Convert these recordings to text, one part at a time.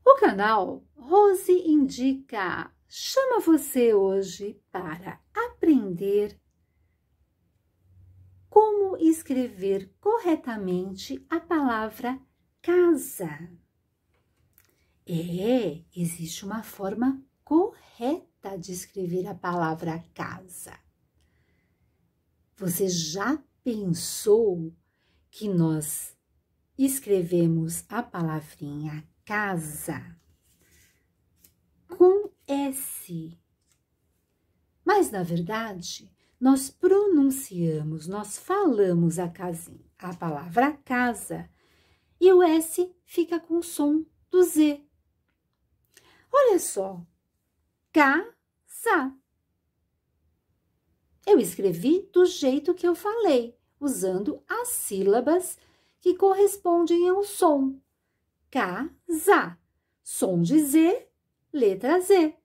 O canal Rose Indica chama você hoje para aprender como escrever corretamente a palavra casa. Existe uma forma correta de escrever a palavra casa. Você já pensou que nós escrevemos a palavrinha casa com S? Mas, na verdade, nós pronunciamos, nós falamos a palavra casa e o S fica com o som do Z. Olha só, casa. Eu escrevi do jeito que eu falei, usando as sílabas que correspondem ao som. Casa, som de Z, letra Z.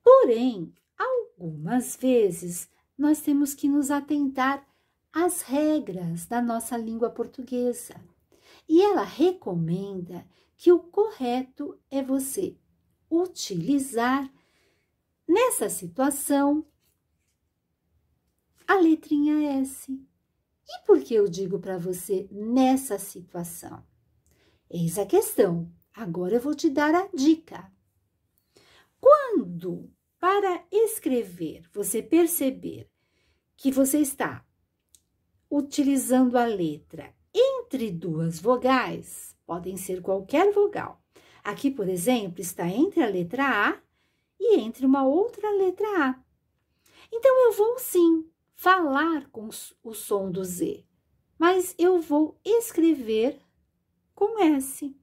Porém, algumas vezes nós temos que nos atentar às regras da nossa língua portuguesa. E ela recomenda que o correto é você utilizar, nessa situação, a letrinha S. E por que eu digo para você nessa situação? Eis a questão. Agora eu vou te dar a dica. Quando, para escrever, você perceber que você está utilizando a letra entre duas vogais, podem ser qualquer vogal. Aqui, por exemplo, está entre a letra A e entre uma outra letra A. Então, eu vou sim falar com o som do Z, mas eu vou escrever com S.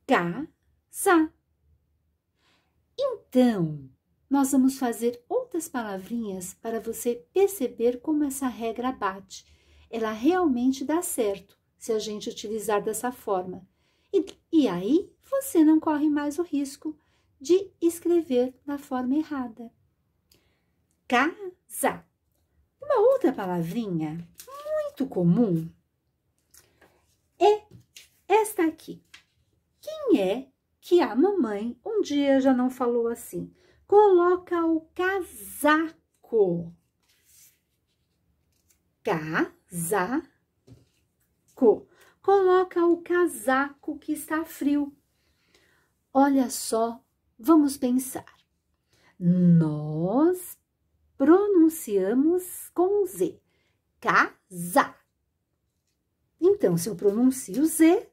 Casa. Então, nós vamos fazer outras palavrinhas para você perceber como essa regra bate. Ela realmente dá certo se a gente utilizar dessa forma. E aí, você não corre mais o risco de escrever da forma errada. Casa. Uma outra palavrinha muito comum é esta aqui. Quem é que a mamãe um dia já não falou assim? Coloca o casaco. Casaco. Coloca o casaco que está frio. Olha só, vamos pensar. Nós pronunciamos com Z. Casa. Então, se eu pronuncio Z,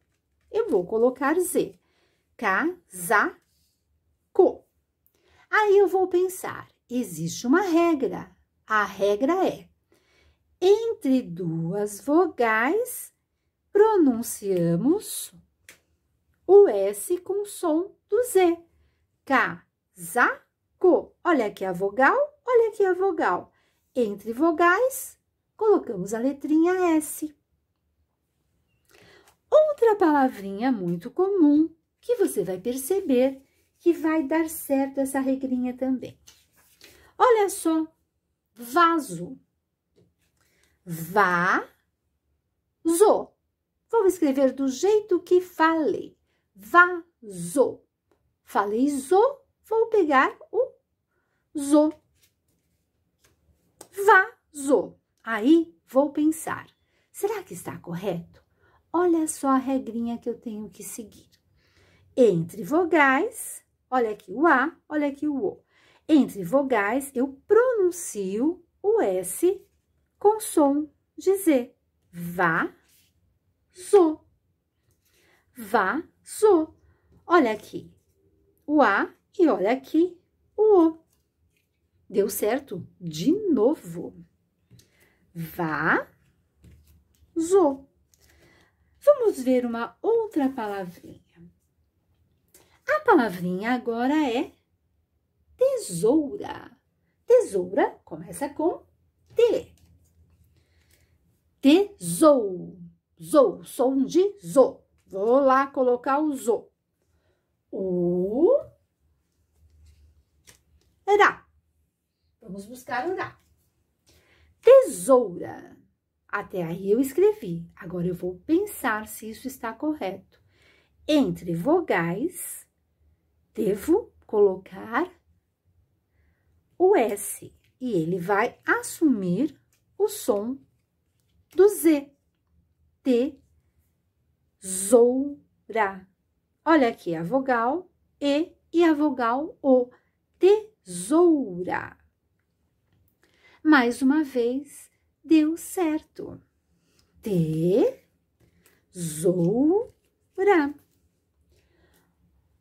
eu vou colocar Z. Casaco. Aí eu vou pensar, existe uma regra. A regra é, entre duas vogais, pronunciamos o S com som do Z. Casaco. Olha aqui a vogal, olha aqui a vogal. Entre vogais, colocamos a letrinha S. Outra palavrinha muito comum que você vai perceber que vai dar certo essa regrinha também. Olha só, vaso. Vaso. Vou escrever do jeito que falei. Vaso. Falei zo, vou pegar o zo. Vaso. Aí, vou pensar, será que está correto? Olha só a regrinha que eu tenho que seguir. Entre vogais, olha aqui o A, olha aqui o O. Entre vogais, eu pronuncio o S com som de Z. Vaso. Vaso. Olha aqui o A e olha aqui o O. Deu certo? De novo. Vaso. Vamos ver uma outra palavrinha. A palavrinha agora é tesoura. Tesoura começa com T. Tesouro. Zou, som de zo. Vou lá colocar o zo. O Ra. Vamos buscar o Ra. Tesoura. Até aí eu escrevi. Agora eu vou pensar se isso está correto. Entre vogais, devo colocar o S. E ele vai assumir o som do Z. Tesoura. Olha aqui a vogal e a vogal O. Tesoura. Mais uma vez, deu certo. Tesoura.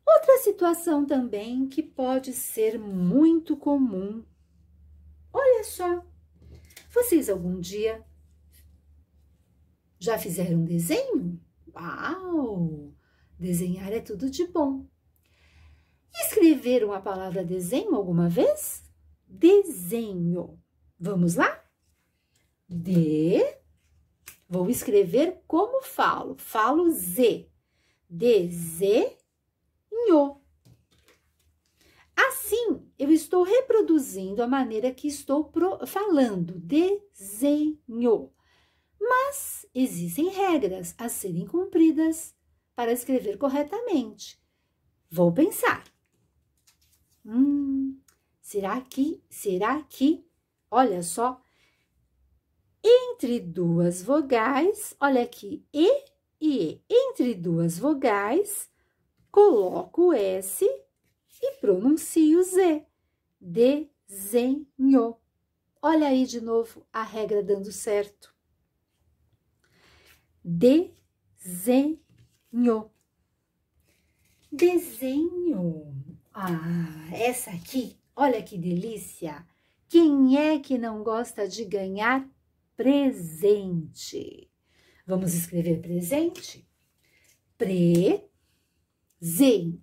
Outra situação também que pode ser muito comum. Olha só, vocês algum dia já fizeram um desenho? Uau! Desenhar é tudo de bom. Escreveram a palavra desenho alguma vez? Desenho. Vamos lá? Vou escrever como falo. Falo Z. Desenho. Assim, eu estou reproduzindo a maneira que estou falando. Desenho. Mas existem regras a serem cumpridas para escrever corretamente. Vou pensar. Será que, olha só, entre duas vogais, olha aqui, E e E, entre duas vogais, coloco o S e pronuncio o Z. Desenho. Olha aí de novo a regra dando certo. Desenho. Desenho. Ah, essa aqui, olha que delícia. Quem é que não gosta de ganhar presente? Vamos escrever presente? Zen.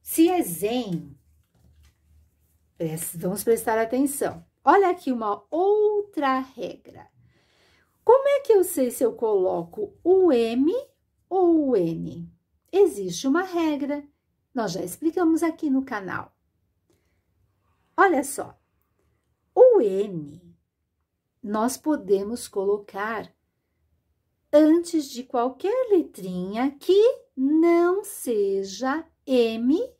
Se é zen, vamos prestar atenção. Olha aqui uma outra regra. Como é que eu sei se eu coloco o M ou o N? Existe uma regra, nós já explicamos aqui no canal. Olha só, o N nós podemos colocar antes de qualquer letrinha que não seja M,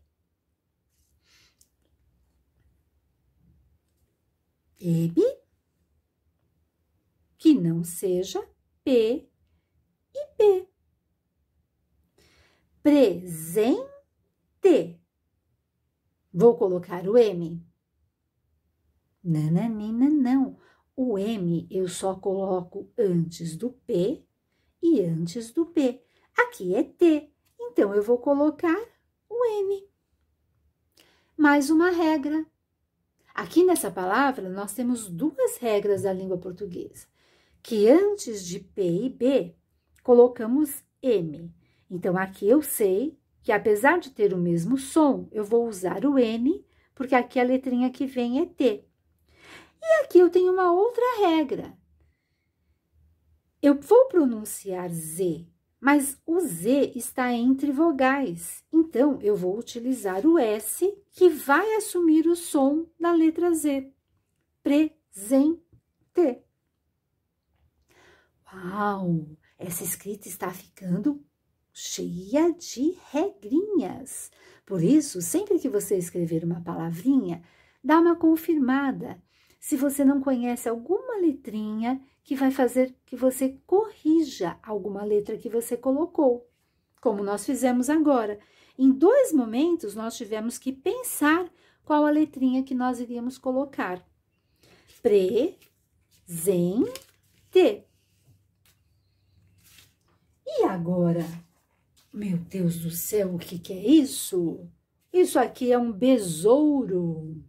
que não seja P e P. Presente. Vou colocar o M? Nananina, não. O M eu só coloco antes do P e antes do P. Aqui é T, então eu vou colocar o N. Mais uma regra. Aqui nessa palavra, nós temos duas regras da língua portuguesa, que antes de P e B, colocamos M. Então, aqui eu sei que, apesar de ter o mesmo som, eu vou usar o N, porque aqui a letrinha que vem é T. E aqui eu tenho uma outra regra. Eu vou pronunciar Z, mas o Z está entre vogais. Então, eu vou utilizar o S, que vai assumir o som da letra Z. Presente. Uau! Essa escrita está ficando cheia de regrinhas. Por isso, sempre que você escrever uma palavrinha, dá uma confirmada. Se você não conhece alguma letrinha, que vai fazer que você corrija alguma letra que você colocou, como nós fizemos agora. Em 2 momentos, nós tivemos que pensar qual a letrinha que nós iríamos colocar. Presente. E agora? Meu Deus do céu, o que é isso? Isso aqui é um besouro.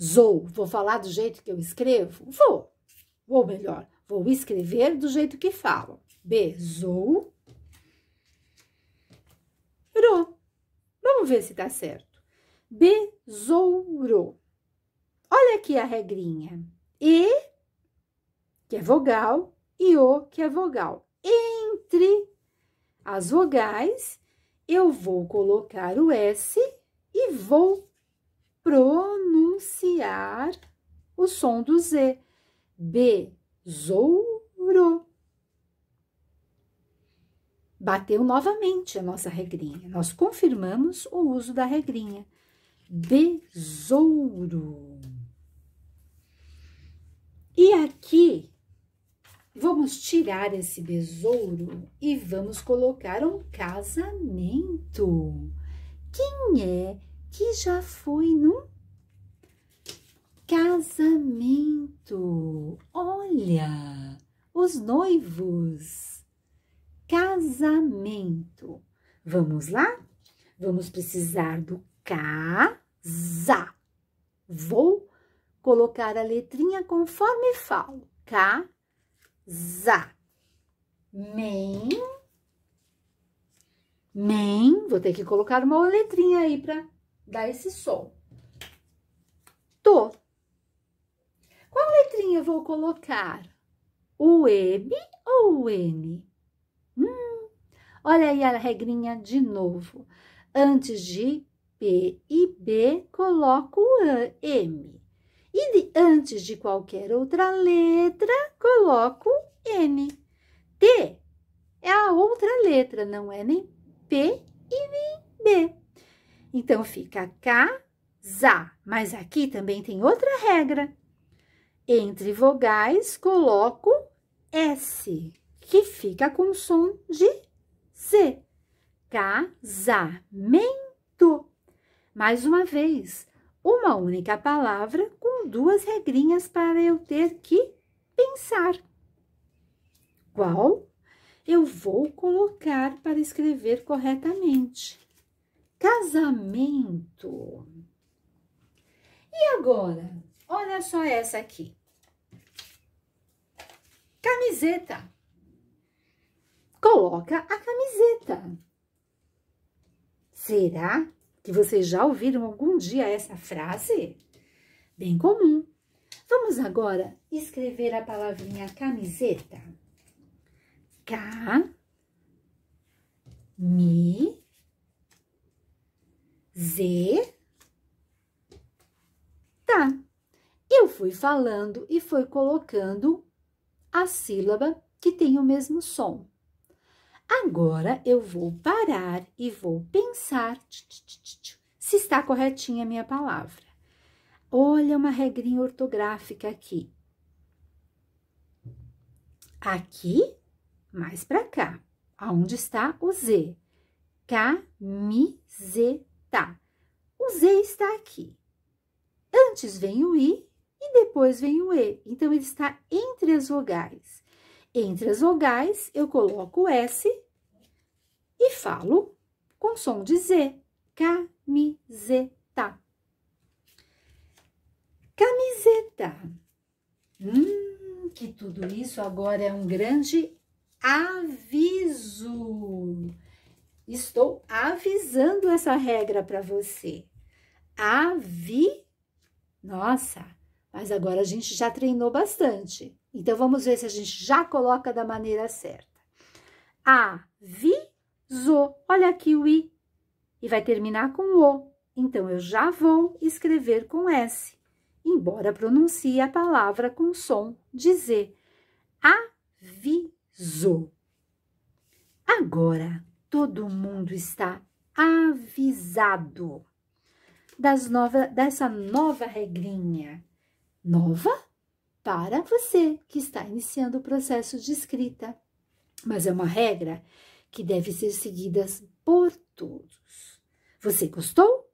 Zou. Vou falar do jeito que eu escrevo? Vou melhor, vou escrever do jeito que falo. Besouro. Vamos ver se tá certo. Besouro. Olha aqui a regrinha. E, que é vogal, e O, que é vogal. Entre as vogais, eu vou colocar o S e vou pronunciar o som do Z. besouro. Bateu novamente a nossa regrinha. Nós confirmamos o uso da regrinha. Besouro. E aqui, vamos tirar esse besouro e vamos colocar um casamento. Quem é que já foi num casamento? Olha, os noivos. Casamento. Vamos lá? Vamos precisar do casa. Vou colocar a letrinha conforme falo. Casa. Men. Vou ter que colocar uma letrinha aí para dar esse som. Tô. Qual letrinha eu vou colocar? O M ou o N? Olha aí a regrinha de novo. Antes de P e B, coloco o M. E antes de qualquer outra letra, coloco N. T é a outra letra, não é nem P e nem B. Então, fica casa. Mas aqui também tem outra regra. Entre vogais, coloco S, que fica com som de Z. Casamento. Mais uma vez, uma única palavra com duas regrinhas para eu ter que pensar. Qual eu vou colocar para escrever corretamente? Casamento. E agora? Olha só essa aqui. Camiseta. Coloca a camiseta. Será que vocês já ouviram algum dia essa frase? Bem comum. Vamos agora escrever a palavrinha camiseta. Tá. Eu fui falando e fui colocando a sílaba que tem o mesmo som. Agora, eu vou parar e vou pensar se está corretinha a minha palavra. Olha uma regrinha ortográfica aqui. Aqui, mais para cá, aonde está o Z. Camiseta. O Z está aqui. Antes vem o I e depois vem o E. Então, ele está entre as vogais. Entre as vogais, eu coloco o S e falo com som de Z. Camiseta. Camiseta. Que tudo isso agora é um grande aviso. Estou avisando essa regra para você. Nossa, mas agora a gente já treinou bastante. Então, vamos ver se a gente já coloca da maneira certa. Avisou. Olha aqui o I. E vai terminar com O. Então, eu já vou escrever com S. Embora pronuncie a palavra com som de Z. Avisou. Agora, todo mundo está avisado dessa nova regrinha. Nova? Para você que está iniciando o processo de escrita. Mas é uma regra que deve ser seguida por todos. Você gostou?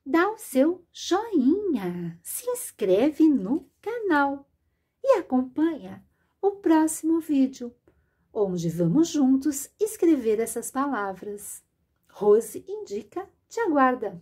Dá o seu joinha, se inscreve no canal e acompanha o próximo vídeo, onde vamos juntos escrever essas palavras. Rose Indica te aguarda.